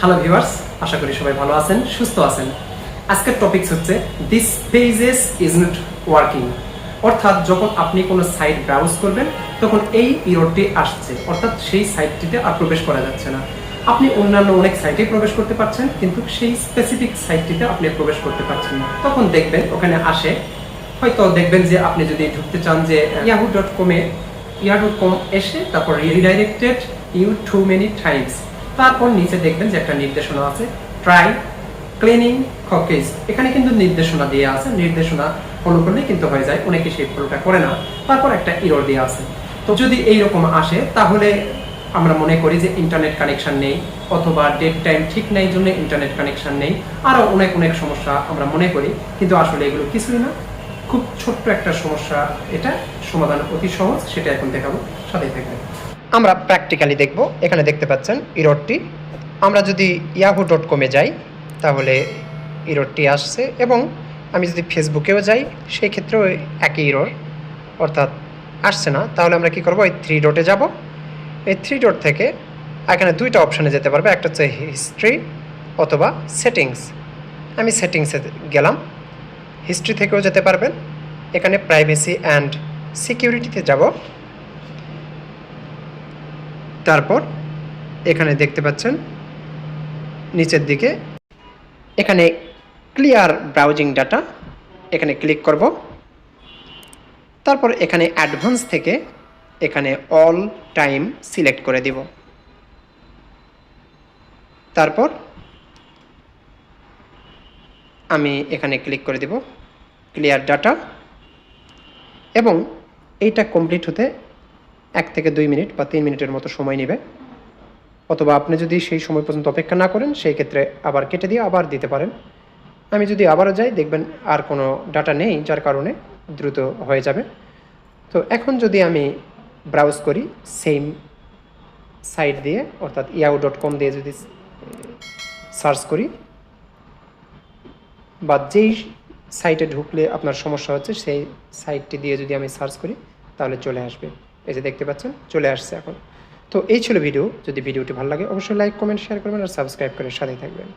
Hello viewers, আশা করি সবাই ভালো আছেন, সুস্থ আছেন। আজকের টপিকস হচ্ছে this pages is not working. অর্থাৎ যখন আপনি কোনো সাইট ব্রাউজ করবেন তখন এই ইররটি আসছে, অর্থাৎ সেই সাইটটিতে আর প্রবেশ করা যাচ্ছে না। আপনি অন্যান্য অনেক সাইটে প্রবেশ করতে পারছেন, কিন্তু সেই স্পেসিফিক সাইটটিতে আপনি প্রবেশ করতে পারছেন না। তখন দেখবেন ওখানে আসে, হয়তো দেখবেন যে আপনি যদি ঢুকতে চান যে yahoo.com এসে তারপর redirected you to many times, তারপর নিচে দেখবেন যে একটা নির্দেশনা আছে, ট্রাই ক্লিনিং ককেজ। এখানে কিন্তু নির্দেশনা দিয়ে আছে, নির্দেশনা ফলো করলে কিন্তু হয়ে যায়, অনেকে সেই ফলোটা করে না। তারপর একটা ইরর দিয়ে আছে। তো যদি এইরকম আসে তাহলে আমরা মনে করি যে ইন্টারনেট কানেকশন নেই, অথবা ডেট টাইম ঠিক নেই জন্য ইন্টারনেট কানেকশন নেই, আরও অনেক অনেক সমস্যা আমরা মনে করি, কিন্তু আসলে এগুলো কিছুই না, খুব ছোট্ট একটা সমস্যা। এটা সমাধান অতি সহজ, সেটা এখন দেখাবো, সাথে থাকবে। আমরা প্র্যাকটিক্যালি দেখব। এখানে দেখতে পাচ্ছেন ইররটি। আমরা যদি yahoo.com-এ যাই তাহলে ইররটি আসছে, এবং আমি যদি ফেসবুকেও যাই সেই ক্ষেত্রেও একই ইরর, অর্থাৎ আসছে না। তাহলে আমরা কি করব, এই 3 ডটে যাব। এই 3 ডট থেকে এখানে দুইটা অপশানে যেতে পারবে, একটা হচ্ছে হিস্ট্রি অথবা সেটিংস। আমি সেটিংসে গেলাম। হিস্ট্রি থেকেও যেতে পারবেন। এখানে প্রাইভেসি অ্যান্ড সিকিউরিটিতে যাব। তারপর এখানে দেখতে পাচ্ছেন নিচের দিকে এখানে ক্লিয়ার ব্রাউজিং ডাটা, এখানে ক্লিক করব। তারপর এখানে অ্যাডভান্স থেকে এখানে অল টাইম সিলেক্ট করে দিব। তারপর আমি এখানে ক্লিক করে দিব ক্লিয়ার ডাটা, এবং এইটা কমপ্লিট হতে 1 থেকে 2 মিনিট বা 3 মিনিটের মতো সময় নেবে। অথবা আপনি যদি সেই সময় পর্যন্ত অপেক্ষা না করেন সেই ক্ষেত্রে আবার কেটে দিয়ে আবার দিতে পারেন। আমি যদি আবারও যাই দেখবেন আর কোনো ডাটা নেই, যার কারণে দ্রুত হয়ে যাবে। তো এখন যদি আমি ব্রাউজ করি সেম সাইট দিয়ে, অর্থাৎ yahoo.com দিয়ে যদি সার্চ করি, বা যেই সাইটে ঢুকলে আপনার সমস্যা হচ্ছে সেই সাইটটি দিয়ে যদি আমি সার্চ করি তাহলে চলে আসবে। এই যে দেখতে পাচ্ছেন চলে আসছে এখন। তো এই ছিল ভিডিও। যদি ভিডিওটি ভালো লাগে অবশ্যই লাইক, কমেন্ট, শেয়ার করবেন আর সাবস্ক্রাইব করে সাথেই থাকবেন।